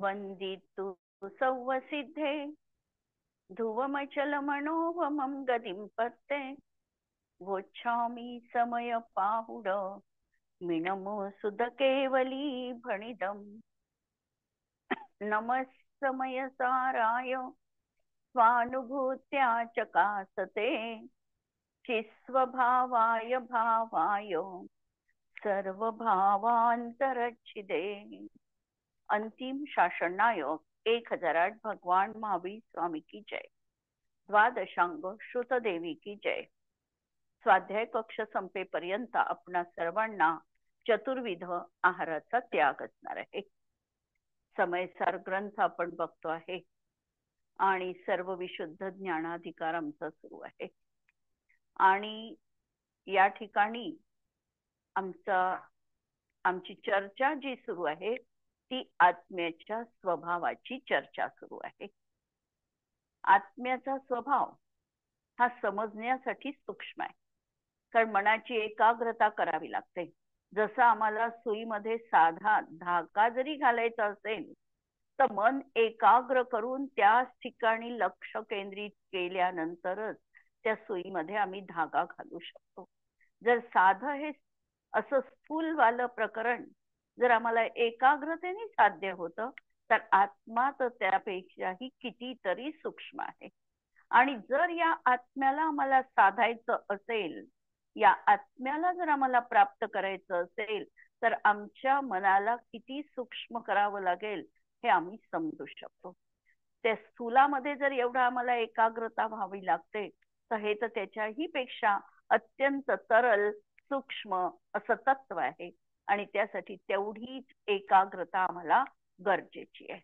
वंदितु सौवसिद्धे ध्रुवमचल मनोवमं गतिं पत्ते वोच्छामि समय पाहुड मिनमो सुध केवली भणिदम् नमः समय साराय स्वानुभूत्या चकासते चिस्वभावाय भावाय सर्वभावांतरच्छिदे। अंतिम शासन नायक 1008 भगवान महावीर स्वामी की जय। द्वादशांग श्रुत देवी की जय। स्वाध्याय कक्ष संपेपर्यंत आपणा सर्वांना चतुर्विध आहाराचा त्याग असणार आहे। समयसार ग्रंथ आपण बघतो आहे आणि सर्व विशुद्ध ज्ञानाधिकार आमचा सुरू आहे आणि या ठिकाणी आमची चर्चा जी सुरू आहे ती आत्म्याच्या स्वभावाची चर्चा सुरू आहे। आत्म्याचा स्वभाव हा समजण्यासाठी सूक्ष्म आहे, कारण मनाची एकाग्रता करावी लागते। जसं आम्हाला सुईमध्ये साधा धागा जरी घालायचा असेल तर मन एकाग्र करून त्याच ठिकाणी लक्ष केंद्रित केल्यानंतरच त्या सुईमध्ये आम्ही धागा घालू शकतो। जर साधं हे असं स्थूलवालं प्रकरण जर आम्हाला एकाग्रतेने साध्य होतं तर आत्मा तर त्यापेक्षाही कितीतरी सूक्ष्म आहे। आणि जर या आत्म्याला आम्हाला साधायचं असेल, या आत्म्याला जर आम्हाला प्राप्त करायचं असेल तर आमच्या मनाला किती सूक्ष्म करावं लागेल हे आम्ही समजू शकतो। त्या स्थूलामध्ये जर एवढं आम्हाला एकाग्रता व्हावी लागते तर हे तर त्याच्याही पेक्षा अत्यंत तरल सूक्ष्म असं तत्व आहे आणि त्यासाठी तेवढीच एकाग्रता आम्हाला गरजेची आहे।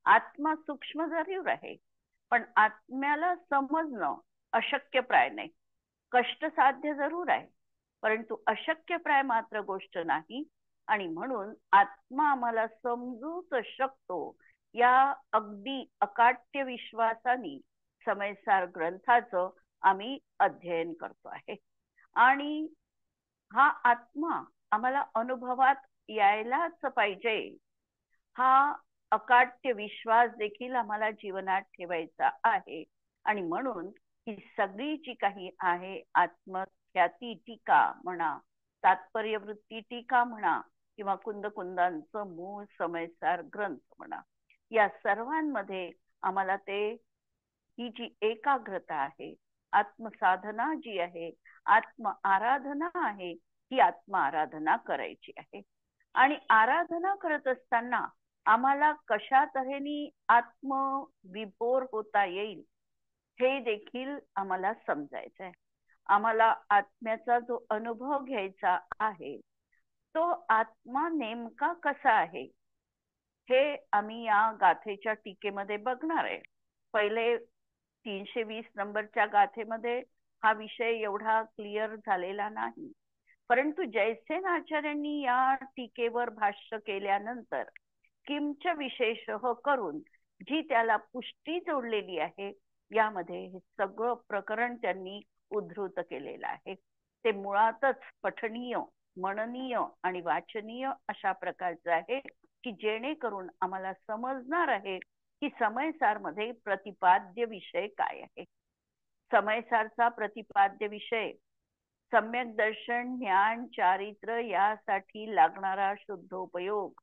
आत्मा सूक्ष्म जरूर आहे पण आत्म्याला समजणं अशक्यप्राय नाही। कष्टसाध्य जरूर आहे परंतु अशक्यप्राय मात्र गोष्ट नाही आणि म्हणून आत्मा आम्हाला समजूच शकतो या अगदी अकाट्य विश्वासाने समयसार ग्रंथाचं आम्ही अध्ययन करतो आहे। आणि हा आत्मा आम्हाला अनुभवात यायलाच पाहिजे हा अकाट्य विश्वास देखील आम्हाला जीवनात ठेवायचा आहे। आणि म्हणून ही सगळी जी काही आहे आत्मख्याती टीका म्हणा, तात्पर्य वृत्ती टीका म्हणा किंवा कुंदकुंदांचं मूळ समयसार ग्रंथ म्हणा, या सर्वांमध्ये आम्हाला ही जी एकाग्रता आहे, आत्मसाधना जी आहे, आत्म आराधना आहे, ही आत्म आराधना करायची आहे। आणि आराधना करत असताना आम्हाला कशा तऱ्हेने आत्मविभोर होता येईल हे देखील आम्हाला समजायचं आहे। आम्हाला आत्म्याचा जो अनुभव घ्यायचा आहे तो आत्मा नेमका कसा आहे हे आम्ही या गाथेच्या टीकेमध्ये बघणार आहे। पहिले 320 नंबरच्या गाथेमध्ये हा विषय एवढा क्लिअर झालेला नाही, परंतु जयसेन आचार्यांनी या टीकेवर भाष्य केल्यानंतर किमच्या विशेषः करून जी त्याला पुष्टी जोडलेली आहे यामध्ये हे सगळं प्रकरण त्यांनी उद्धृत केलेलं आहे। ते मुळातच पठनीय, मननीय आणि वाचनीय अशा प्रकारचं आहे की जेणेकरून आम्हाला समजणार आहे की समयसार मध्ये प्रतिपाद्य विषय काय आहे। समयसारचा प्रतिपाद्य विषय सम्यक दर्शन, ज्ञान, चारित्र्य यासाठी लागणारा शुद्धोपयोग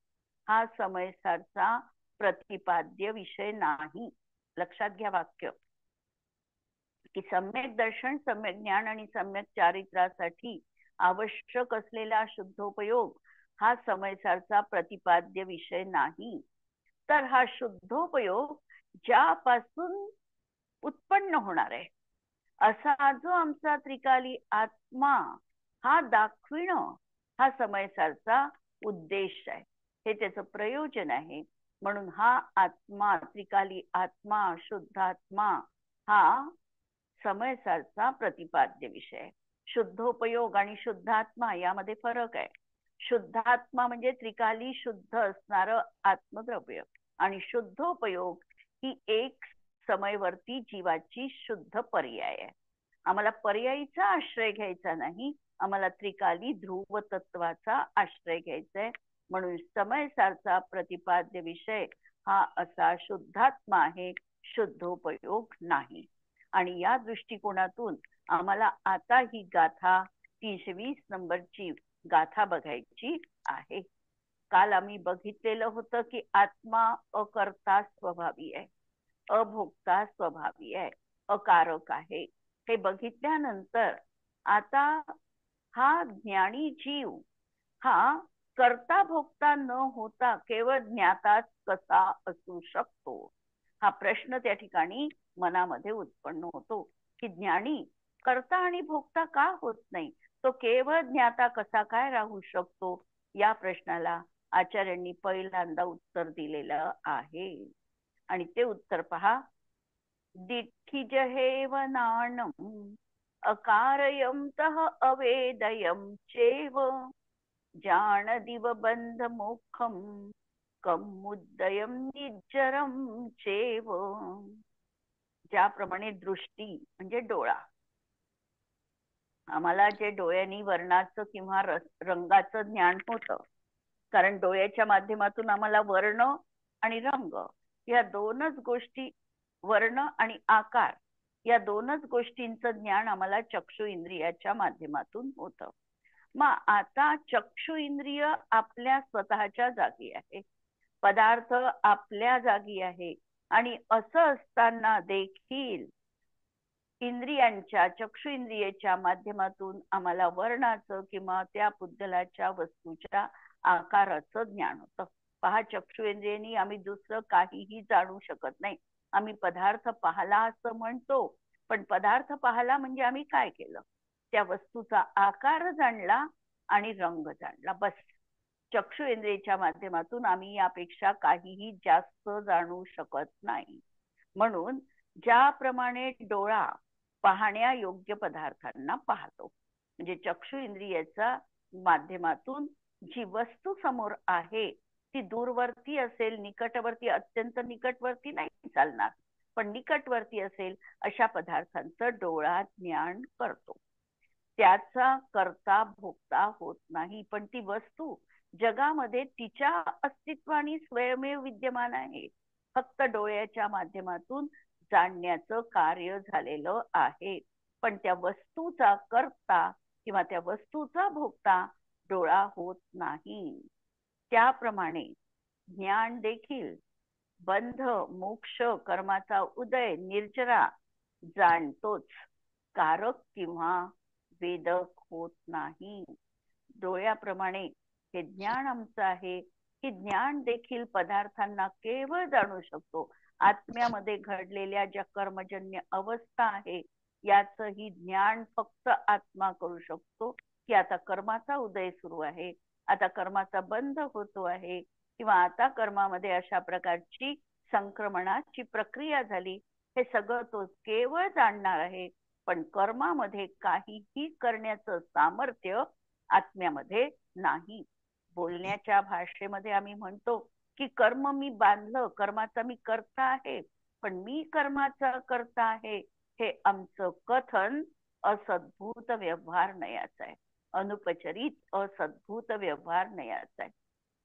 हा समयसारचा प्रतिपाद्य विषय नाही। लक्षात घ्या वाक्य की सम्यक दर्शन, सम्यक ज्ञान आणि सम्यक चारित्र्यासाठी आवश्यक असलेला शुद्धोपयोग हा समयसारचा प्रतिपाद्य विषय नाही। तर हा शुद्धोपयोग ज्यापासून उत्पन्न होणार आहे असा जो आमचा त्रिकाली आत्मा हा दाखविणं हा समयसारचा उद्देश आहे, हे त्याचं प्रयोजन आहे। म्हणून हा आत्मा, त्रिकाली आत्मा, शुद्धात्मा हा समयसारचा प्रतिपाद्य विषय। शुद्धोपयोग आणि शुद्धात्मा यामध्ये फरक आहे। शुद्धात्मा म्हणजे त्रिकाली शुद्ध असणारं आत्मद्रव्य आणि शुद्धोपयोग ही एक समयवर्ती जीवाची शुद्ध पर्याय आहे। आम्हाला पर्यायीचा आश्रय घ्यायचा नाही, आम्हाला त्रिकाली ध्रुव तत्वाचा आश्रय घ्यायचा आहे। म्हणून समयसारचा प्रतिपाद्य विषय हा असा शुद्धात्मा आहे, शुद्धोपयोग नाही. आणि या दृष्टिकोनातून आम्हाला आता ही गाथा 320 नंबरची गाथा बघायची आहे. काल आम्ही बघितलेलं होतं की आत्मा अकर्ता स्वभावी आहे, अभोक्ता स्वभावी आहे, अकारक आहे. हे बघितल्यानंतर आता हा ज्ञानी जीव हा करता भोगता न होता केवळ ज्ञाताच कसा असू शकतो, हा प्रश्न त्या ठिकाणी मनामध्ये उत्पन्न होतो की ज्ञानी करता आणि भोगता का होत नाही, तो केवळ ज्ञाता कसा काय राहू शकतो. या प्रश्नाला आचार्यांनी पहिल्यांदा उत्तर दिलेलं आहे. आणि ते उत्तर पहा. दिठ्ठिजहेव नाणम् अकारयन्तः अवेदयं चेव जाणदिव बंध मोक्षम कमुद्दयम निज्जरम चेव. ज्याप्रमाणे दृष्टी म्हणजे डोळा, आम्हाला जे डोळ्यांनी वर्णाचं किंवा रंगाचं ज्ञान होतं, कारण डोळ्याच्या माध्यमातून आम्हाला वर्ण आणि रंग या दोनच गोष्टी, वर्ण आणि आकार या दोनच गोष्टींचं ज्ञान आम्हाला चक्षु इंद्रियाच्या माध्यमातून होतं. मग आता चक्षु इंद्रिय आपल्या स्वतःच्या जागी आहे, पदार्थ आपल्या जागी आहे, आणि असं असताना देखील इंद्रियांच्या चक्षु इंद्रियेच्या माध्यमातून आम्हाला वर्णाचं किंवा त्या पुद्गलाच्या वस्तूच्या आकाराचं ज्ञान होतं. पहा, चक्षु इंद्रियांनी आम्ही दुसरं काहीही जाणू शकत नाही. आम्ही पदार्थ पाहला असं म्हणतो, पण पदार्थ पाहला म्हणजे आम्ही काय केलं, त्या वस्तूचा आकार जाणला आणि रंग जाणला, बस. चक्षु इंद्रियेच्या माध्यमातून आम्ही यापेक्षा काहीही जास्त जाणू शकत नाही. म्हणून ज्याप्रमाणे डोळा पाहण्यायोग्य पदार्थांना पाहतो, म्हणजे चक्षु इंद्रियाच्या माध्यमातून जी वस्तू समोर आहे ती दूरवर्ती असेल, निकटवर्ती, अत्यंत निकटवर्ती नाही चालणार, पण निकटवर्ती असेल अशा पदार्थांचं डोळा ज्ञान करतो. त्याचा करता भोगता होत नाही, पण ती वस्तू जगामध्ये तिच्या अस्तित्वाने स्वयमेव विद्यमान आहे, फक्त डोळ्याच्या माध्यमातून जाणण्याचं कार्य झालेलं आहे. पण त्या वस्तूचा करता किंवा त्या वस्तूचा भोगता डोळा होत नाही. त्याप्रमाणे ज्ञान देखील बंध मोक्ष कर्माचा उदय निर्जरा जाणतोच, कारक किंवा वेदक होत नाही. डोळ्याप्रमाणे हे ज्ञान आमचं आहे की ज्ञान देखील पदार्थांना केवळ जाणू शकतो. आत्म्यामध्ये घडलेल्या ज्या कर्मजन्य अवस्था आहे याचंही ज्ञान फक्त आत्मा करू शकतो, की आता कर्माचा उदय सुरू आहे, आता कर्माचा बंध होतो आहे, किंवा आता कर्मामध्ये अशा प्रकारची संक्रमणाची प्रक्रिया झाली, हे सगळं तो केवळ जाणणार आहे. पण कर्मामध्ये काहीही करण्याचं सामर्थ्य आत्म्यामध्ये नाही. बोलण्याच्या भाषेमध्ये आम्ही म्हणतो की कर्म मी बांधलं, कर्माचा मी करता आहे, पण मी कर्माचा करता आहे हे आमचं कथन असद्भूत व्यवहार नयाचं आहे, अनुपचरित असद्भूत व्यवहार नयाचं आहे.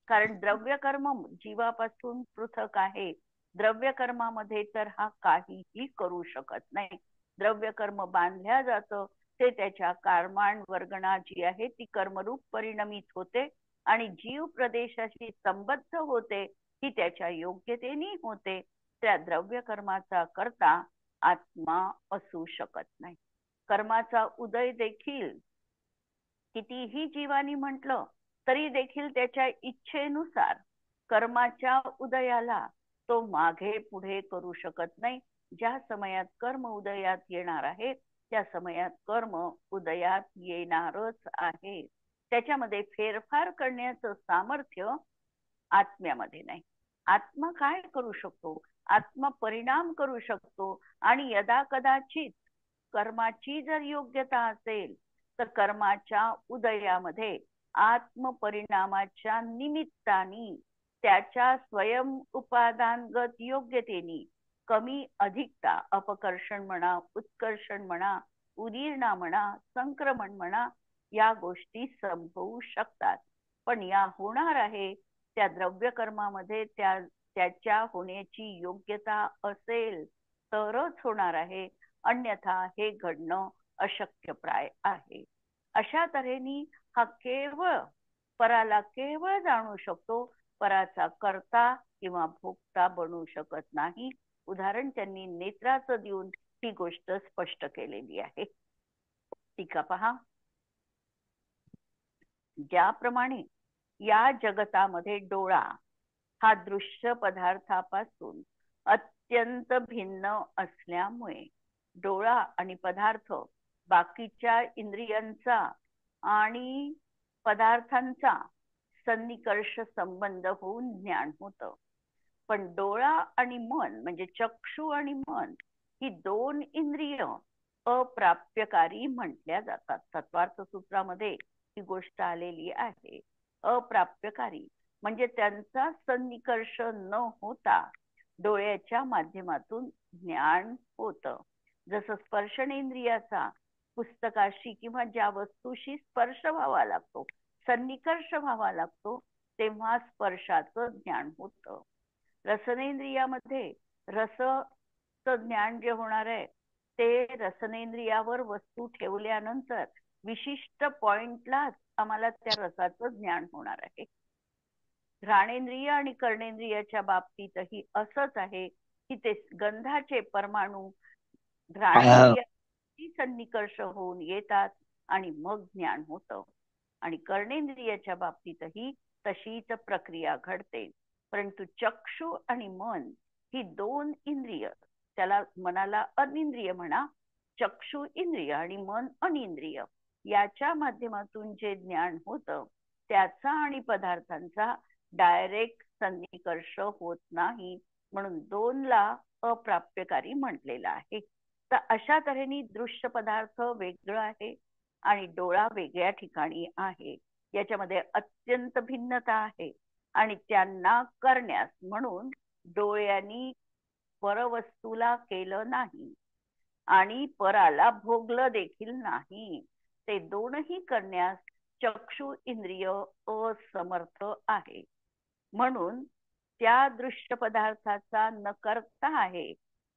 कारण द्रव्य कर्म जीवापासून पृथक आहे. द्रव्य कर्मामध्ये तर हा काहीही करू शकत नाही. द्रव्य कर्म बांधल्या जातं, ते त्याच्या कर्माण वर्गणा जी आहे ती कर्मरूप परिणमित होते आणि जीव प्रदेशाशी संबद्ध होते, ही त्याच्या योग्यतेने होते. त्या द्रव्य कर्माचा करता आत्मा असू शकत नाही. कर्माचा उदय देखील कितीही जीवानी म्हटलं तरी देखील त्याच्या इच्छेनुसार कर्माच्या उदयाला तो मागे पुढे करू शकत नाही. ज्या समयात कर्म उदयात येणार आहे त्या समयात कर्म उदयात येणारच आहे. त्याच्यामध्ये फेरफार करण्याचं सामर्थ्य आत्म्यामध्ये नाही. आत्मा काय करू शकतो? आत्मा परिणाम करू शकतो, आणि यदा कदाचित कर्माची जर योग्यता असेल तर कर्माच्या उदयामध्ये आत्मपरिणामाच्या निमित्ताने त्याच्या स्वयं उपादानगत योग्यतेने कमी अधिकता, अपकर्षण म्हणा, उत्कर्षण म्हणा, उदीर्णा म्हणा, संक्रमण म्हणा, या गोष्टी संभवू शकतात. पण या होणार आहे त्या द्रव्य कर्मामध्ये त्याच्या होण्याची योग्यता असेल तरच होणार आहे, अन्यथा हे घडणं अशक्यप्राय आहे. अशा तऱ्हेने हा केवळ पराला केवळ जाणू शकतो, पराचा कर्ता किंवा भोगता बनू शकत नाही. उदाहरण त्यांनी नेत्राचं देऊन ही गोष्ट स्पष्ट केलेली आहे. टीका पहा. ज्याप्रमाणे या जगतामध्ये डोळा हा दृश्य पदार्थापासून अत्यंत भिन्न असल्यामुळे डोळा आणि पदार्थ बाकीच्या इंद्रियांचा आणि पदार्थांचा सन्निकर्ष संबंध होऊन ज्ञान होतं. पण डोळा आणि मन म्हणजे चक्षु आणि मन ही दोन इंद्रिय अप्राप्यकारी म्हटल्या जातात. तत्वार्थ सूत्रामध्ये ही गोष्ट आलेली आहे. अप्राप्यकारी म्हणजे त्यांचा सन्निकर्ष न होता डोळ्याच्या माध्यमातून ज्ञान होतं. जसं स्पर्शनेंद्रियाचा पुस्तकाशी किंवा ज्या वस्तूशी स्पर्श व्हावा लागतो, सन्निकर्ष व्हावा लागतो, तेव्हा स्पर्शाचं ज्ञान होतं. रसनेंद्रियामध्ये रसचं ज्ञान जे होणार आहे ते रसनेंद्रियावर वस्तू ठेवल्यानंतर विशिष्ट पॉइंटलाच आम्हाला त्या रसाचं ज्ञान होणार आहे. घ्राणेंद्रिय आणि कर्णेंद्रियाच्या बाबतीतही असंच आहे की ते गंधाचे परमाणू घ्राणेंद्रियाची सन्निकर्ष होऊन येतात आणि मग ज्ञान होतं. आणि कर्णेंद्रियाच्या बाबतीतही तशीच प्रक्रिया घडते. परंतु चक्षु आणि मन ही दोन इंद्रिय, त्याला मनाला अनिंद्रिय म्हणा, चक्षु इंद्रिय आणि मन अनिंद्रिय, याच्या माध्यमातून जे ज्ञान होतं त्याचा आणि पदार्थांचा डायरेक्ट सन्निकर्ष होत नाही, म्हणून दोनला अप्राप्यकारी म्हटलेलं आहे. तर अशा तऱ्हेने दृश्य पदार्थ वेगळं आहे आणि डोळा वेगळ्या ठिकाणी आहे. याच्यामध्ये अत्यंत भिन्नता आहे आणि त्यांना करण्यास म्हणून डोळ्यांनी परवस्तूला केलं नाही आणि पराला भोगलं देखील नाही. ते दोनही करण्यास चक्षु इंद्रिय असमर्थ आहे. म्हणून त्या दृश्य पदार्थाचा न करता आहे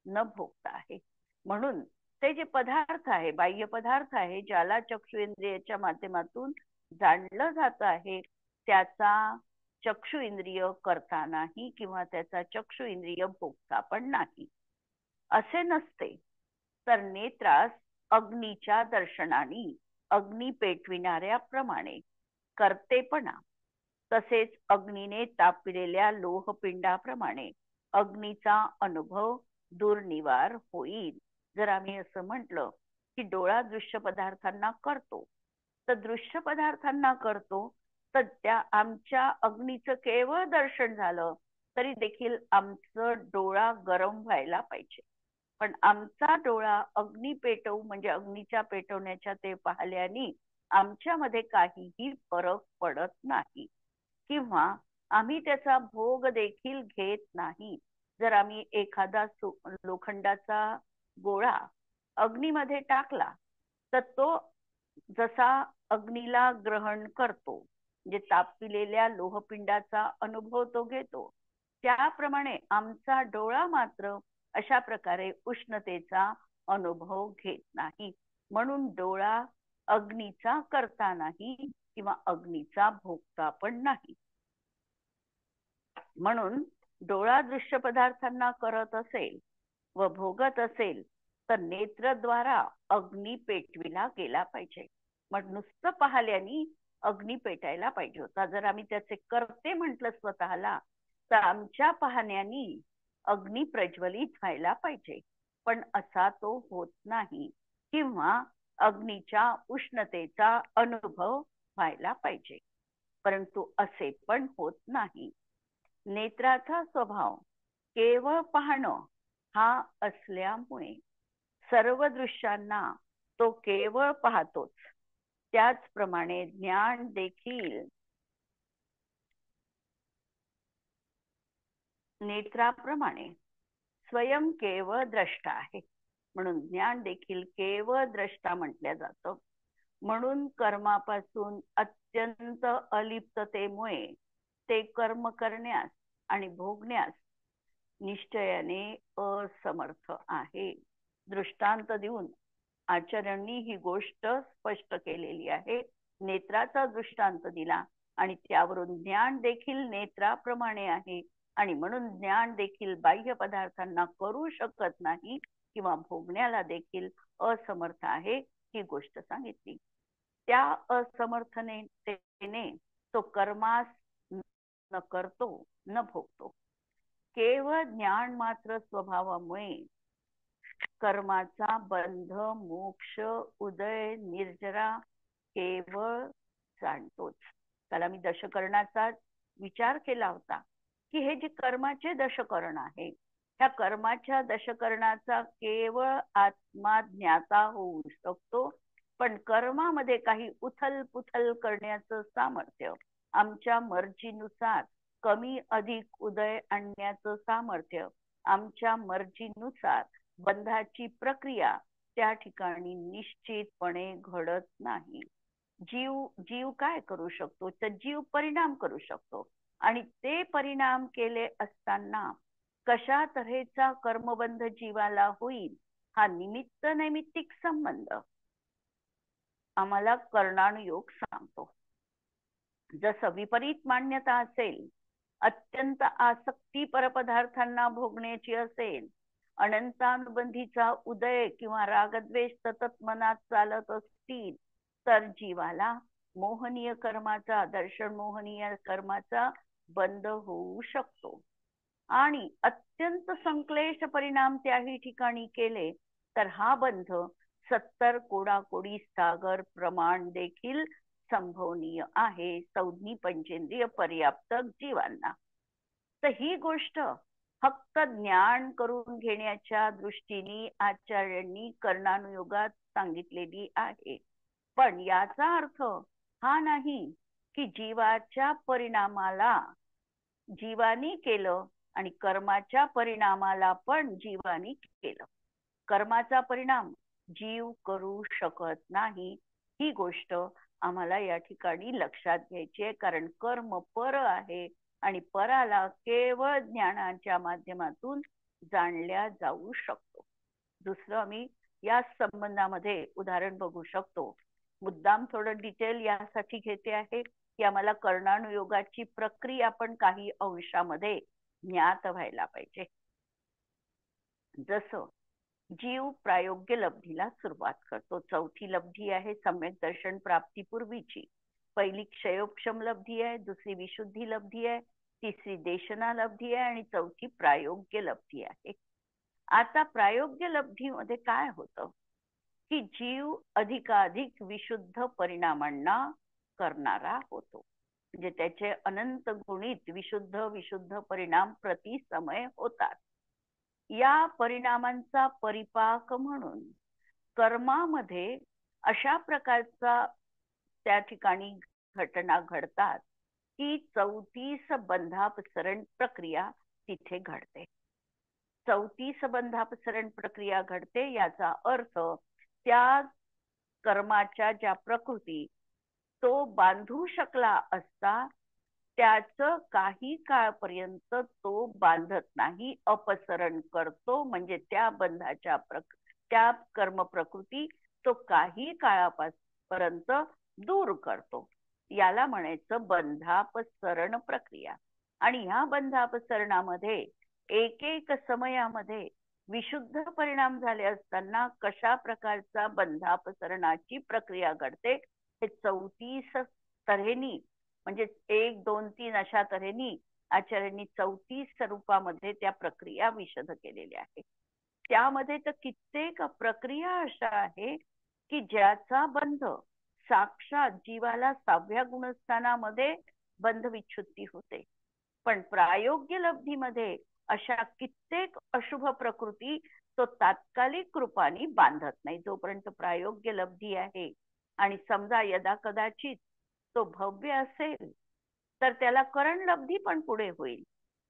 न भोगता आहे. म्हणून ते जे पदार्थ आहे, बाह्य पदार्थ आहे, ज्याला चक्षु इंद्रियाच्या माध्यमातून जाणलं जात आहे, त्याचा चक्षु इंद्रिय करता नाही किंवा त्याचा चक्षु इंद्रिय भोगता पण नाही. असे नसते तर नेत्रास अग्नीच्या दर्शनाने अग्नी पेटविणाऱ्याप्रमाणे करतेपणा, तसेच अग्नीने तापलेल्या लोहपिंडाप्रमाणे अग्नीचा अनुभव दुर्निवार होईल. जर आम्ही असं म्हटलं की डोळा दृश्य पदार्थांना करतो, तर दृश्य पदार्थांना करतो, तर त्या आमच्या अग्नीचं केवळ दर्शन झालं तरी देखील आमचं डोळा गरम व्हायला पाहिजे. पण आमचा डोळा अग्नी पेटवू म्हणजे अग्नीच्या पेटवण्याच्या ते पाहिल्याने आमच्यामध्ये काहीही फरक पडत नाही किंवा आम्ही त्याचा भोग देखील घेत नाही. जर आम्ही एखादा लोखंडाचा गोळा अग्नीमध्ये टाकला तर तो जसा अग्नीला ग्रहण करतो, म्हणजे तापलेल्या लोहपिंडाचा अनुभव तो घेतो, त्याप्रमाणे आमचा डोळा मात्र अशा प्रकारे उष्णतेचा अनुभव घेत नाही. म्हणून डोळा अग्नीचा करता नाही किंवा अग्नीचा भोगता पण नाही. म्हणून डोळा दृश्य पदार्थांना करत असेल व भोगत असेल तर नेत्रद्वारा अग्नी पेटविला गेला पाहिजे. मग नुसतं पाहिल्याने अग्नी पेटायला पाहिजे होता. जर आम्ही त्याचे करते म्हटलं स्वतःला तर आमच्या पाहण्याने अग्नी प्रज्वलित व्हायला पाहिजे, पण असा तो होत नाही किंवा अग्नीच्या उष्णतेचा अनुभव व्हायला पाहिजे, परंतु असे पण होत नाही. नेत्राचा स्वभाव केवळ पाहणं हा असल्यामुळे सर्व दृश्यांना तो केवळ पाहतोच. त्याचप्रमाणे ज्ञान देखील नेत्राप्रमाणे स्वयं केवळ द्रष्टा आहे. म्हणून ज्ञान देखील केवळ द्रष्टा म्हटलं जातं. म्हणून कर्मापासून अत्यंत अलिप्ततेमुळे ते कर्म करण्यास आणि भोगण्यास निश्चयाने असमर्थ आहे. दृष्टांत देऊन आचार्यांनी ही गोष्ट स्पष्ट केलेली आहे. नेत्राचा दृष्टांत दिला आणि त्यावरून ज्ञान देखील नेत्राप्रमाणे आहे आणि म्हणून ज्ञान देखील बाह्य पदार्थांना करू शकत नाही किंवा भोगण्याला देखील असमर्थ आहे ही गोष्ट सांगितली. त्या असमर्थतेने तो कर्मास न करतो न भोगतो. केवळ ज्ञान मात्र स्वभावामुळे कर्माचा बंध मोक्ष उदय निर्जरा केवळ जाणतोच. त्याला मी दशकर्णाचा विचार केला होता की हे जे कर्माचे दशकर्ण आहे त्या कर्माच्या दशकर्णाचा केवळ आत्मा ज्ञाता होऊ शकतो. पण कर्मामध्ये काही उथल पुथल करण्याचं सामर्थ्य, आमच्या मर्जीनुसार कमी अधिक उदय आणण्याचं सामर्थ्य, आमच्या मर्जीनुसार बंधाची प्रक्रिया त्या ठिकाणी निश्चितपणे घडत नाही. जीव काय करू शकतो तर जीव परिणाम करू शकतो आणि ते परिणाम केले असताना कशा तऱ्हेचा कर्मबंध जीवाला होईल हा निमित्त नैमित्तिक संबंध आम्हाला कर्णानुयोग सांगतो. जसं विपरीत मान्यता असेल, अत्यंत आसक्ती परपदार्थांना भोगण्याची असेल, अनंतानुबंधीचा उदय किंवा रागद्वेष सतत मनात चालत असतील तर जीवाला मोहनीय कर्माचा, दर्शन मोहनीय कर्माचा बंध होऊ शकतो. आणि अत्यंत संक्लेश परिणाम त्याही ठिकाणी केले तर हा बंध 70 कोडाकोडी सागर प्रमाण देखील संभवनीय आहे संज्ञी पंचेंद्रिय पर्याप्त जीवांना. तर ही गोष्ट फक्त ज्ञान करून घेण्याच्या दृष्टीने आचार्यांनी कर्णानुयोगात सांगितलेली आहे. पण याचा अर्थ हा नाही की जीवाच्या परिणामाला जीवानी केलं आणि कर्माच्या परिणामाला पण जीवानी केलं. कर्माचा परिणाम जीव करू शकत नाही ही गोष्ट आम्हाला या ठिकाणी लक्षात घ्यायची आहे. कारण कर्म पर आहे आणि पराला केवळ ज्ञानाच्या माध्यमातून जाणल्या जाऊ शकतो. दुसरं आम्ही या संबंधामध्ये उदाहरण बघू शकतो. मुद्दाम थोडं डिटेल यासाठी घेते आहे की आम्हाला कर्णानुयोगाची प्रक्रिया पण काही अंशामध्ये ज्ञात व्हायला पाहिजे. जसं जीव प्रायोग्य लब्धीला सुरुवात करतो. चौथी लब्धी आहे सम्यक दर्शन प्राप्तीपूर्वीची. पहिली क्षयोक्षम लब्धी आहे, दुसरी विशुद्धी लब्धी आहे, तिसरी देशना लब्धी आहे आणि चौथी प्रायोग्य लब्धी आहे. आता प्रायोग्य लब्धीमध्ये काय होतं की जीव अधिकाधिक विशुद्ध परिणामांना करणारा होतो. म्हणजे त्याचे अनंत गुणित विशुद्ध परिणाम प्रति समय होतात. या परिणामांचा परिपाक म्हणून कर्मामध्ये अशा प्रकारचा त्या ठिकाणी घटना घडतात की 34 बंधापसरण प्रक्रिया तिथे घडते. 34 बंधापसरण प्रक्रिया घडते याचा अर्थ त्या कर्माच्या ज्या प्रकृती तो बांधू शकला असता त्याचं काही काळपर्यंत तो बांधत नाही, अपसरण करतो. म्हणजे त्या बंधाच्या त्या कर्म प्रकृती तो काही काळापर्यंत दूर करतो. याला म्हणायचं बंधापसरण प्रक्रिया. आणि ह्या बंधापसरणामध्ये एक एक समयामध्ये विशुद्ध परिणाम झाले असताना कशा प्रकारचा बंधापसरणाची प्रक्रिया घडते हे 34 तऱ्हेनी म्हणजे 1, 2, 3 अशा तऱ्हेनी आचार्यांनी 34 स्वरूपामध्ये त्या प्रक्रिया विशद केलेल्या आहेत. त्यामध्ये तर कित्येक प्रक्रिया अशा आहे की ज्याचा बंध साक्षात जीवाला 6व्या गुणस्थानामध्ये बंध विच्छुत्ती होते. पण प्रायोग्य लब्धीमध्ये अशा कित्येक अशुभ प्रकृती तो तात्कालिक रूपाने बांधत नाही. जोपर्यंत प्रायोग्य लब्धी आहे आणि समजा यदा कदाचित तो भव्य असेल तर त्याला करण लब्धी पण पुढे होईल.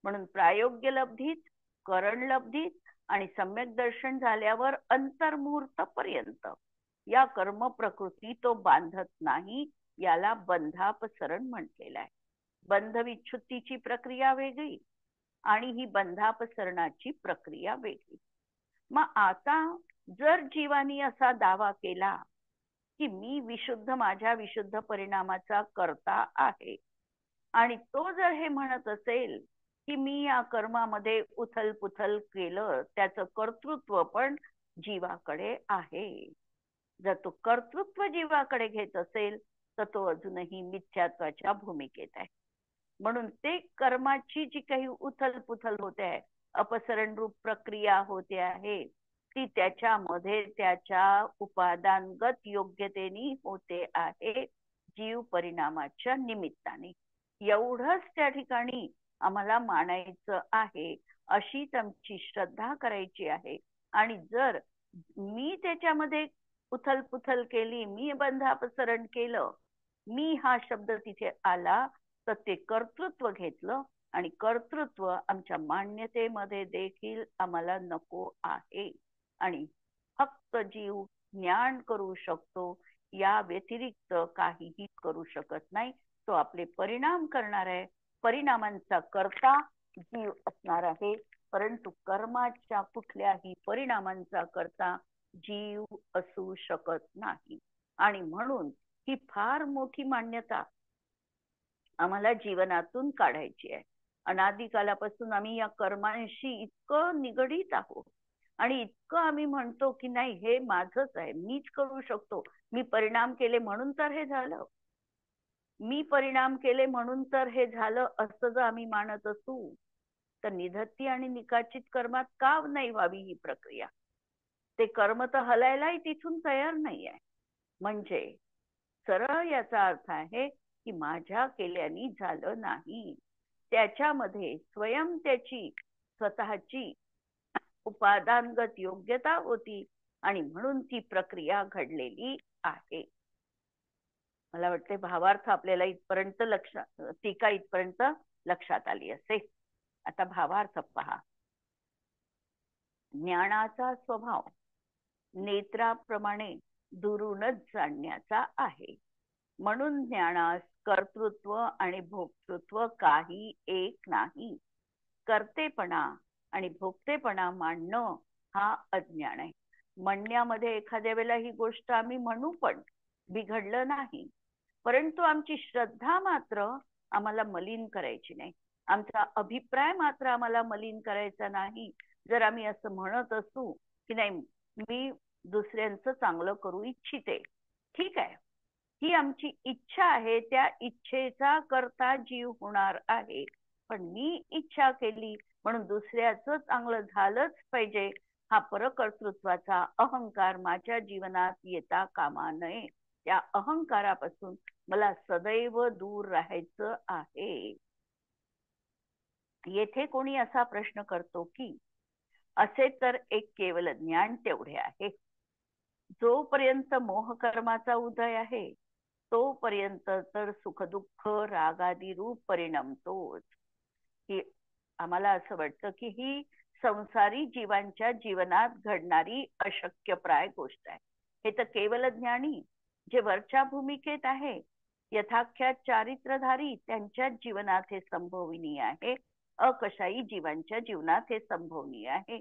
म्हणून प्रायोग्य लब्धीत, करण लब्धीत आणि सम्यक दर्शन झाल्यावर अंतर्मुहूर्त पर्यंत या कर्म प्रकृती तो बांधत नाही. याला बंधापसरण म्हटलेलं आहे. बंध विच्छुत्तीची प्रक्रिया वेगळी आणि ही बंधापसरणाची प्रक्रिया वेगळी. मग आता जर जीवानी असा दावा केला की मी विशुद्ध, माझ्या विशुद्ध परिणामाचा करता आहे, आणि तो जर हे म्हणत असेल की मी या कर्मामध्ये उथल पुथल केलं, त्याचं कर्तृत्व पण जीवाकडे आहे. जर तो कर्तृत्व जीवाकडे घेत असेल तर तो अजूनही मिथ्यात्वाच्या भूमिकेत आहे. म्हणून ते कर्माची जी काही उथल पुथल होते आहे, अपसरण रूप प्रक्रिया होते आहे, ती त्याच्यामध्ये त्याच्या उपादानगत योग्यतेने होते आहे, जीव परिणामाच्या निमित्ताने. एवढंच त्या ठिकाणी आम्हाला मानायचं आहे, अशीच आमची श्रद्धा करायची आहे. आणि जर मी त्याच्यामध्ये उथल पुथल केली, मी बंधापसरण केलं, मी हा शब्द तिथे आला, तर ते कर्तृत्व घेतलं, आणि कर्तृत्व आमच्या मान्यतेमध्ये देखील आम्हाला नको आहे. आणि फक्त जीव ज्ञान करू शकतो, या व्यतिरिक्त काहीही करू शकत नाही. तो आपले परिणाम करणार आहे, परिणामांचा करता जीव असणार आहे, परंतु कर्माच्या कुठल्याही परिणामांचा करता जीव असू शकत नाही. आणि म्हणून ही फार मोठी मान्यता आम्हाला जीवनातून काढायची आहे. अनादिकालापासून आम्ही या कर्मांशी इतकं निगडीत आहोत, आणि इतकं आम्ही म्हणतो की नाही, हे माझंच आहे, मीच करू शकतो, मी परिणाम केले म्हणून तर हे झालं, मी परिणाम केले म्हणून तर हे झालं, असं जर आम्ही मानत असू तर निधत्ती आणि निकाचित कर्मात का नाही व्हावी ही प्रक्रिया? ते कर्म तर हलायलाही तिथून तयार नाही आहे. म्हणजे सरळ याचा अर्थ आहे की माझ्या केल्याने झालं नाही, त्याच्यामध्ये स्वयं त्याची स्वतःची उपादानगत योग्यता होती, आणि म्हणून ती प्रक्रिया घडलेली आहे. मला वाटते भावार्थ आपल्याला इथपर्यंत टीका इथपर्यंत लक्षात आली असेल. आता भावार्थ पहा. ज्ञानाचा स्वभाव नेत्राप्रमाणे दुरूनच जाणण्याचा आहे, म्हणून ज्ञानास कर्तृत्व आणि भोक्तृत्व काही एक नाही. कर्तेपणा आणि भोक्तेपणा मानणं हा अज्ञान आहे. म्हणण्यामध्ये एखाद्या वेळेला ही गोष्ट आम्ही म्हणू पण बिघडलं नाही, परंतु आमची श्रद्धा मात्र आम्हाला मलिन करायची नाही, आमचा अभिप्राय मात्र आम्हाला मलिन करायचा नाही. जर आम्ही असं म्हणत असू की नाही, मी दुसऱ्यांचं चांगलं करू इच्छिते, ठीक आहे, ही आमची इच्छा आहे, त्या इच्छेचा करता जीव होणार आहे, पण मी इच्छा केली म्हणून दुसऱ्याचं चांगलं झालंच पाहिजे, हा परकर्तृत्वाचा अहंकार माझ्या जीवनात येता कामा नये. त्या अहंकारापासून मला सदैव दूर राहायचं आहे. येथे कोणी असा प्रश्न करतो की असे तर एक केवल ज्ञान तेवढे आहे, जोपर्यंत मोहकर्माचा उदय आहे तोपर्यंत तर सुखदुःख रागादी रूप परिणमतोच. की आम्हाला असं वाटतं की ही संसारी जीवांच्या जीवनात घडणारी अशक्यप्राय गोष्ट आहे. हे तर केवल ज्ञानी जे वरच्या भूमिकेत आहे, यथाख्यात चारित्रधारी, त्यांच्या जीवनात हे संभवनीय आहे. अकशाई जीवांच्या जीवनात हे संभवनीय आहे.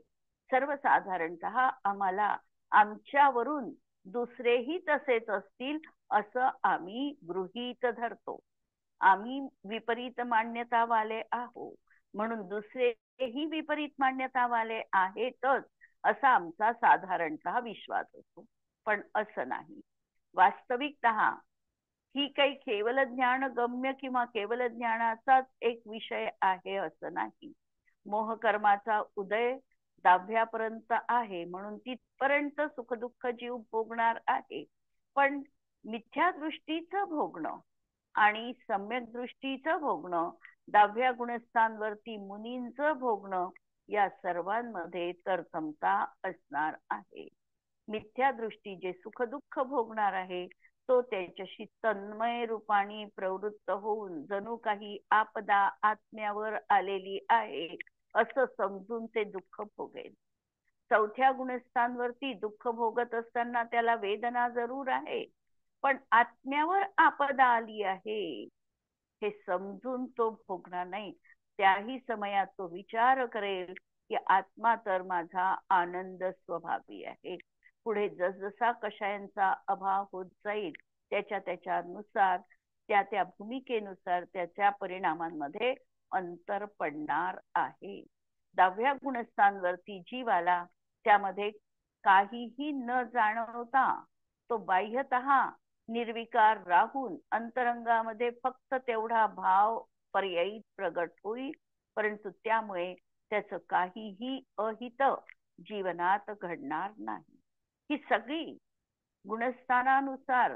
सर्वसाधारणतः आम्हाला आमच्यावरून दुसरेही तसेच असतील असं आम्ही गृहीत धरतो. आम्ही विपरीत मान्यतावाले आहोत, म्हणून दुसरेही विपरीत मान्यतावाले आहेतच असा आमचा साधारणतः विश्वास असतो. पण असं नाही. वास्तविकतः ही काही केवल ज्ञान गम्य किंवा केवल ज्ञानाचाच एक विषय आहे असं नाही. मोहकर्माचा उदय 10व्यापर्यंत आहे, म्हणून तिथपर्यंत सुखदुःख जीव भोगणार आहे. पण मिथ्या दृष्टीचं भोगणं आणि सम्यक दृष्टीचं भोगणं, 10व्या गुणस्थांवरती मुनींचं भोगणं, या सर्वांमध्ये तरतमता असणार आहे. मिथ्या दृष्टी जे सुखदुःख भोगणार आहे तो त्याच्याशी तन्मय रूपाने प्रवृत्त होऊन जणू काही आपदा आत्म्यावर आलेली आहे असं समजून ते दुःख भोगेल. 4थ्या गुणस्थांवरती दुःख भोगत असताना त्याला वेदना जरूर आहे, पण आत्म्यावर आपदा आली आहे हे समजून तो भोगणार नाही. त्याही समयात तो विचार करेल की आत्मा तर माझा आनंद स्वभावी आहे. पुढे जसजसा कषायांचा अभाव होत जाईल त्याच्यानुसार त्या भूमिकेनुसार त्याच्या परिणामांमध्ये अंतर पडणार आहे. 10व्या गुणस्थांवरती जीवाला त्यामध्ये काहीही न जाणवता तो बाह्यतः निर्विकार राहून अंतरंगामध्ये फक्त तेवढा भाव पर्यायी प्रगट होईल, परंतु त्यामुळे त्याचं काहीही अहित जीवनात घडणार नाही. ही सगळी गुणस्थानानुसार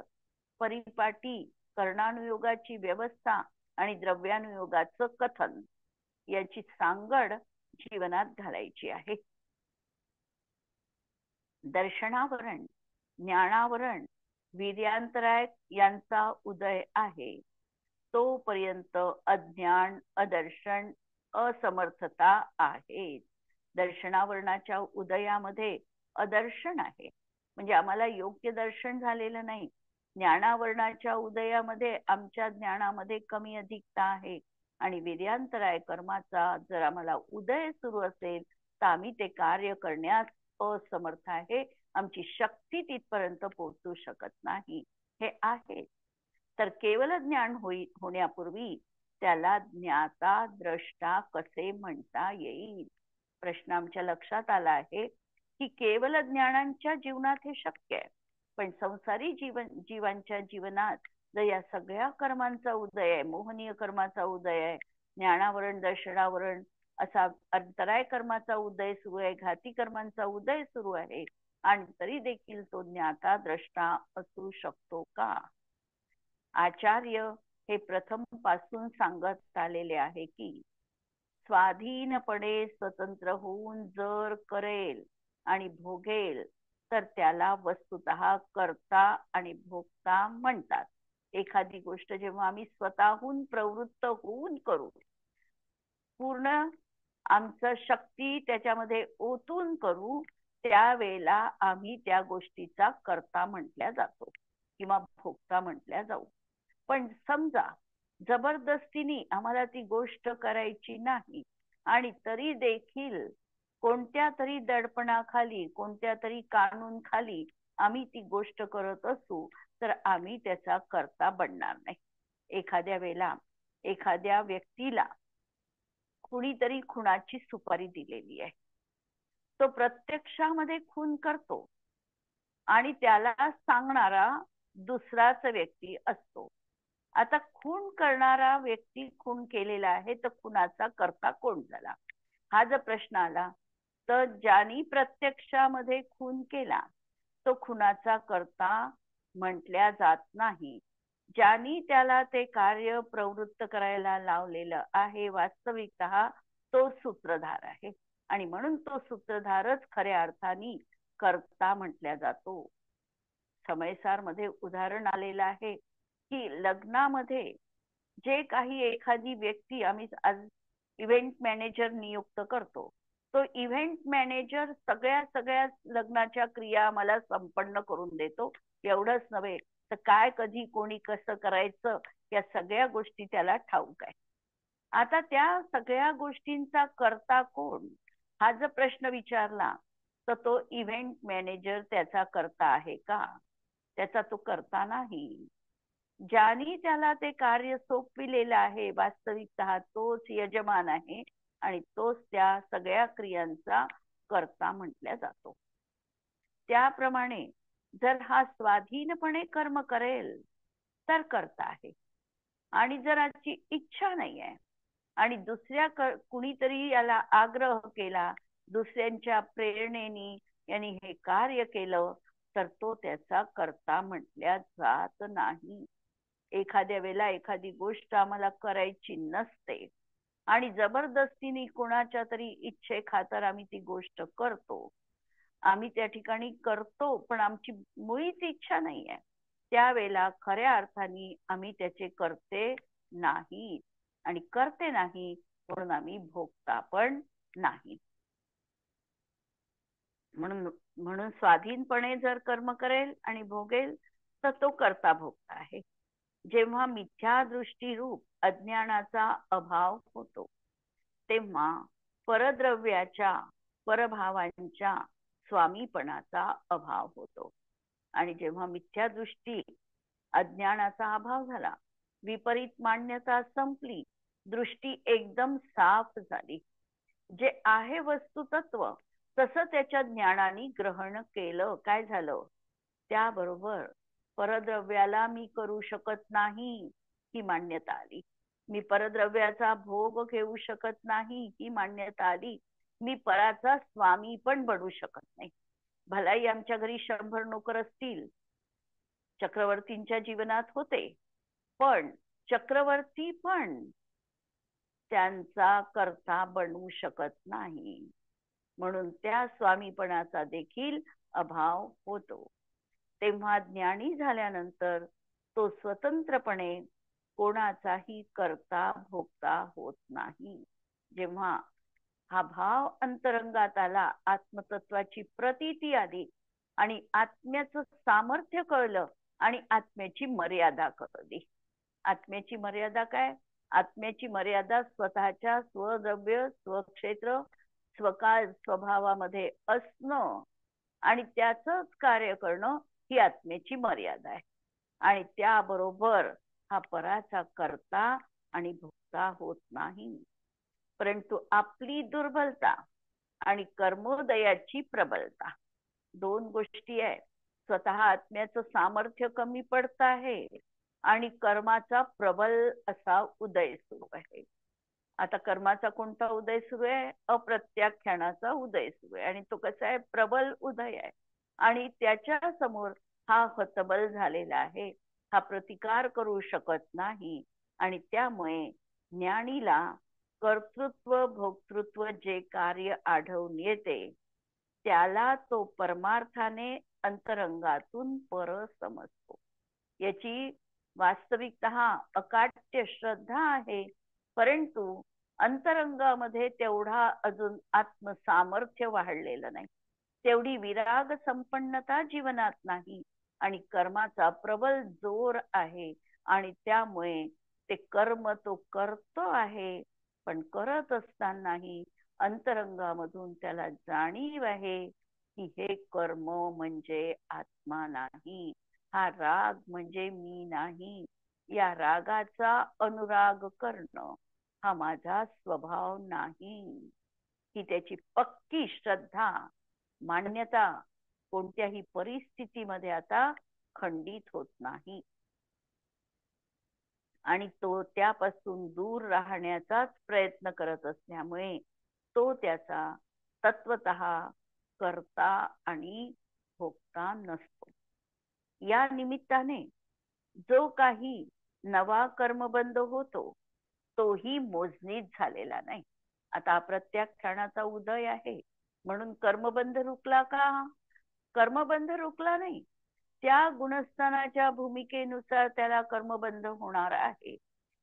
परिपाटी कर्णानुयोगाची व्यवस्था आणि द्रव्यानुयोगाचं कथन याची सांगड जीवनात घालायची आहे. दर्शनावरण, ज्ञानावरण, वीर्यांतराय यांचा उदय आहे. तोपर्यंत अज्ञान, अदर्शन, असमर्थता आहे. दर्शनावरणाच्या उदयामध्ये अदर्शन आहे, म्हणजे आम्हाला योग्य दर्शन झालेलं नाही. ज्ञानावरणाच्या उदयामध्ये आमच्या ज्ञानामध्ये कमी अधिकता आहे. आणि वीर्यांतराय कर्माचा जर आम्हाला उदय सुरू असेल तर आम्ही ते कार्य करण्यास असमर्थ आहे. आमची शक्ती तिथपर्यंत पोहोचू शकत नाही. हे आहे. तर केवल ज्ञान होण्यापूर्वी त्याला ज्ञाता द्रष्टा कसे म्हणता येईल? प्रश्न आमच्या लक्षात आला आहे की केवल ज्ञानांच्या जीवनात हे शक्य आहे, पण संसारी जीवांच्या जीवनात जर या सगळ्या कर्मांचा उदय आहे, मोहनीय कर्माचा उदय आहे, ज्ञानावरण, दर्शनावरण असा अंतराय कर्माचा उदय सुरू आहे, घाती कर्मांचा उदय सुरू आहे, आणि तरी देखील तो ज्ञाता द्रष्टा असू शकतो का? आचार्य हे प्रथम पासून सांगत आलेले आहे की स्वाधीनपणे स्वतंत्र होऊन जर करेल आणि भोगेल तर त्याला वस्तुतः कर्ता आणि भोगता म्हणतात. एखादी गोष्ट जेव्हा आम्ही स्वतःहून प्रवृत्त होऊन करू, पूर्ण आमचं शक्ती त्याच्यामध्ये ओतून करू, त्यावेळेला आम्ही त्या गोष्टीचा कर्ता म्हटल्या जातो किंवा भोगता म्हटल्या जाऊ. पण समजा जबरदस्तीने आम्हाला ती गोष्ट करायची नाही आणि तरी देखील कोणत्या तरी दडपणाखाली, कोणत्या तरी कानून खाली आम्ही ती गोष्ट करत असू, तर आम्ही त्याचा कर्ता बनणार नाही. एखाद्या वेळेला एखाद्या व्यक्तीला कुणीतरी खुनाची सुपारी दिलेली आहे, तो प्रत्यक्षामध्ये खून करतो आणि त्याला सांगणारा दुसराच व्यक्ती असतो. आता खून करणारा व्यक्ती खून केलेला आहे, तर खुनाचा कर्ता कोण झाला? हा जर प्रश्न आला तर ज्यांनी प्रत्यक्षामध्ये खून केला तो खुनाचा कर्ता म्हटल्या जात नाही. ज्यांनी त्याला ते कार्य प्रवृत्त करायला लावलेलं आहे, वास्तविकतः तो सूत्रधार आहे, आणि म्हणून तो सूत्रधारच खऱ्या अर्थाने कर्ता म्हटल्या जातो. समयसार मध्ये उदाहरण आलेलं आहे की लग्नामध्ये जे काही एखादी व्यक्ती आम्ही आज इव्हेंट मॅनेजर नियुक्त करतो, तो इव्हेंट मॅनेजर सगळ्या लग्नाच्या क्रिया मला संपन्न करून देतो. एवढंच नव्हे तर काय, कधी, कोणी, कसं करायचं या सगळ्या गोष्टी त्याला ठाऊक आहे. आता त्या सगळ्या गोष्टींचा कर्ता कोण, हा जर प्रश्न विचारला तर तो इव्हेंट मॅनेजर त्याचा कर्ता आहे का? त्याचा तो कर्ता नाही. ज्यांनी त्याला ते कार्य सोपविलेलं आहे, वास्तविकतः तोच यजमान आहे आणि तोच त्या सगळ्या क्रियांचा कर्ता म्हटल्या जातो. त्याप्रमाणे जर हा स्वाधीनपणे कर्म करेल तर कर्ता आहे, आणि जर आजची इच्छा नाही आहे आणि दुसऱ्या कुणीतरी याला आग्रह केला, दुसऱ्यांच्या प्रेरणेने यांनी हे कार्य केलं, तर तो त्याचा कर्ता म्हटल्या जात नाही. एखाद्या वेळेला एखादी गोष्ट आम्हाला करायची नसते आणि जबरदस्तीने कोणाच्या तरी इच्छे खातर आम्ही ती गोष्ट करतो, आम्ही त्या ठिकाणी करतो, पण आमची मुळीच इच्छा नाही आहे, त्यावेळेला खऱ्या अर्थाने आम्ही त्याचे करते नाही, आणि करते नाही म्हणून आम्ही भोगता पण नाही. म्हणून स्वाधीनपणे जर कर्म करेल आणि भोगेल तर तो कर्ता भोगता आहे. जेव्हा मिथ्या दृष्टी रूप अज्ञानाचा अभाव होतो, तेव्हा परद्रव्याच्या परभावांच्या स्वामीपणाचा अभाव होतो. आणि जेव्हा मिथ्यादृष्टी अज्ञानाचा अभाव झाला, विपरीत मान्यता संपली, दृष्टी एकदम साफ झाली, जे आहे वस्तुतत्व तसं त्याच्या ज्ञानाने ग्रहण केलं, काय झालं, त्याबरोबर परद्रव्याला मी करू शकत नाही ही मान्यता आली. मी परद्रव्याचा भोग घेऊ शकत नाही ही मान्यता आली. मी पराचा स्वामी पण बनू शकत नाही. भलाई आमच्या घरी 100 नोकर असतील, चक्रवर्तींच्या जीवनात होते, पण चक्रवर्ती पण त्यांचा कर्ता बनवू शकत नाही. म्हणून त्या स्वामीपणाचा देखील अभाव होतो. तेव्हा ज्ञानी झाल्यानंतर तो स्वतंत्रपणे कोणाचाही कर्ता भोगता होत नाही. जेव्हा हा भाव अंतरंगात आला, आत्मतत्वाची प्रतीती आली आणि आत्म्याचं सामर्थ्य कळलं आणि आत्म्याची मर्यादा कळली. आत्म्याची मर्यादा काय? आत्म्याची मर्यादा स्वतःच्या स्वद्रव्य, स्वक्षेत्र, स्वकाळ, स्वभावामध्ये असणं आणि त्याचंच कार्य करणं ही आत्म्याची मर्यादा आहे. आणि त्याबरोबर हा पराचा कर्ता आणि भोगता होत नाही. परंतु आपली दुर्बलता आणि कर्मोदयाची प्रबलता, दोन गोष्टी आहे. स्वतः आत्म्याचं सामर्थ्य कमी पडत आहे आणि कर्माचा प्रबल असा उदय सुरू आहे. आता कर्माचा कोणता उदय सुरू आहे? अप्रत्याख्यानाचा उदय सुरू आहे. आणि तो कसा आहे? प्रबल उदय आहे. आणि त्याच्या समोर हा हतबल झालेला आहे, हा प्रतिकार करू शकत नाही. आणि त्यामुळे ज्ञानीला कर्तृत्व भोक्तृत्व जे कार्य आढळून येते त्याला तो परमार्थाने अंतरंगातून पर समजतो. याची वास्तविकतः अकाट्य श्रद्धा आहे, परंतु अंतरंगामध्ये तेवढा अजून आत्मसामर्थ्य वाढलेलं नाही, तेवढी विराग संपन्नता जीवनात नाही आणि कर्माचा प्रबल जोर आहे. आणि त्यामुळे ते कर्म तो करतो आहे, पण करत असतानाही अंतरंगामधून त्याला जाणीव आहे की हे कर्म म्हणजे आत्मा नाही, हा राग म्हणजे मी नाही, या रागाचा अनुराग करणं हा माझा स्वभाव नाही. ही त्याची पक्की श्रद्धा, मान्यता कोणत्याही परिस्थितीमध्ये आता खंडित होत नाही. आणि तो त्यापासून दूर राहण्याचाच प्रयत्न करत असल्यामुळे तो त्याचा तत्वतः कर्ता आणि भोगता नसतो. या निमित्ताने जो काही नवा कर्मबंध होतो तोही मोजणीत झालेला नाही. आता प्रत्याख्यानाचा उदय आहे म्हणून कर्मबंध रुकला का? कर्मबंध रुकला नाही. त्या गुणस्थानाच्या भूमिकेनुसार त्याला कर्मबंध होणार आहे.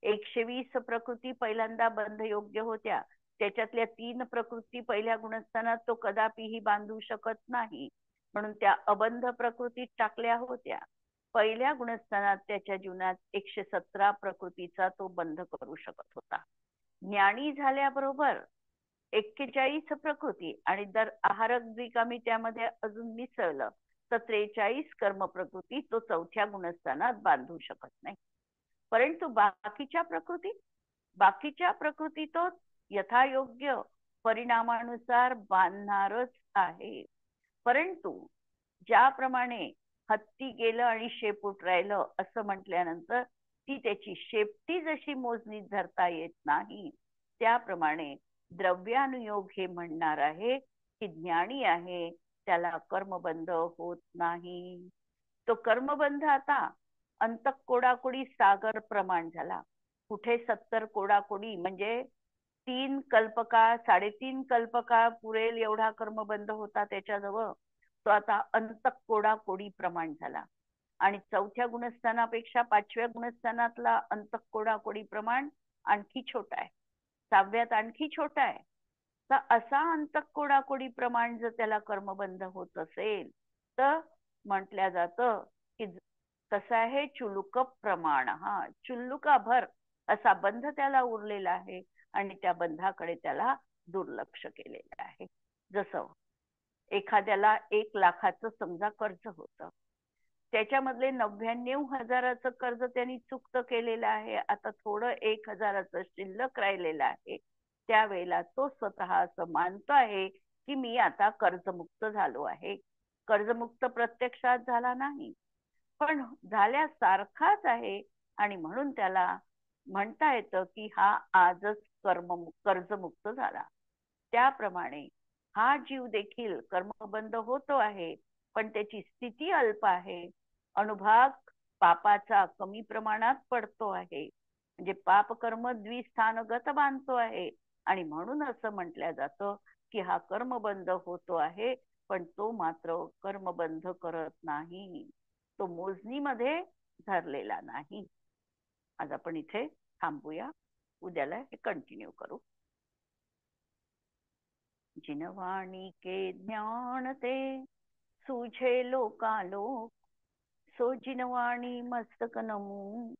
120 प्रकृती पहिल्यांदा बंधयोग्य होत्या, त्याच्यातल्या 3 प्रकृती पहिल्या गुणस्थानात तो कदापिही बांधू शकत नाही, म्हणून त्या अबंध प्रकृतीत टाकल्या होत्या. पहिल्या गुणस्थानात त्याच्या जीवनात 117 प्रकृतीचा तो बंध करू शकत होता. ज्ञानी झाल्याबरोबर 41 प्रकृती आणि दर आहारक द्विकामी त्यामध्ये अजून मिसळलं तर 43 कर्म प्रकृती तो चौथ्या गुणस्थानात बांधू शकत नाही. परंतु बाकीच्या प्रकृती तो यथायोग्य परिणामानुसार बांधणारच आहे. परंतु ज्याप्रमाणे हत्ती गेलं आणि शेपूट राहिलं असं म्हटल्यानंतर ती त्याची शेपटी जशी मोजणीत धरता येत नाही, त्याप्रमाणे द्रव्यानुयोग हे म्हणणार आहे की ज्ञानी आहे त्याला कर्मबंध होत नाही. तो कर्मबंध आता अंतःकोडाकोडी सागर प्रमाण झाला. कुठे 70 कोडाकोडी म्हणजे 3 कल्पकाळ 3.5 कल्पकाळ पुरेल एवढा कर्मबंध होता त्याच्याजवळ, तो आता अंतःकोडाकोडी प्रमाण झाला. आणि चौथ्या गुणस्थानापेक्षा 5व्या गुणस्थानातला अंतःकोडाकोडी प्रमाण आणखी छोटा आहे, 6व्यात आणखी छोटा आहे. तर असा अंतःकोडाकोडी प्रमाण जर त्याला कर्मबंध होत असेल तर म्हटल्या जातं की कसं आहे, चुलुक प्रमाण. हा चुल्लुका भर असा बंध त्याला उरलेला आहे आणि त्या बंधाकडे त्याला दुर्लक्ष केलेलं आहे. जसं एखाद्याला 1,00,000चं समजा कर्ज होतं, त्याच्यामधले 99,000चं कर्ज त्यांनी चुकतं केलेलं आहे. आता थोडं 1,000चं शिल्लक राहिलेलं आहे. त्यावेळेला तो स्वतः असं मानतो आहे की मी आता कर्जमुक्त झालो आहे. कर्जमुक्त प्रत्यक्षात झाला नाही, पण झाल्यासारखाच आहे आणि म्हणून त्याला म्हणता येतं की हा आजच कर्जमुक्त झाला. त्याप्रमाणे हा जीव देखील कर्मबंध होतो आहे, पण त्याची स्थिती अल्प आहे. अनुभव पापाचा कमी प्रमाणात पडतो आहे, म्हणजे पाप कर्म द्विस्थानगत बांधतो आहे आणि म्हणून असं म्हटलं जातं की हा कर्मबंध होतो आहे, पण तो मात्र कर्मबंध करत नाही, तो मोजणीमध्ये धरलेला नाही. आज आपण इथे थांबूया, उद्याला हे कंटिन्यू करू. जिनवाणी के ज्ञान ते सूझे लोकालोक, सो जिनवाणी मस्तक नमू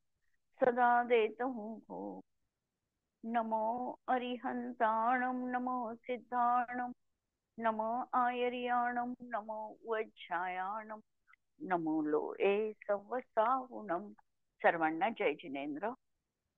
सदा देत हूँ हो. नमो अरिहंताणम नमो सिद्धाणम नमो आयर्याणम नमो वज्रायाणम नमो लोए सवसाहुणम. सर्वांना जय जिनेंद्र.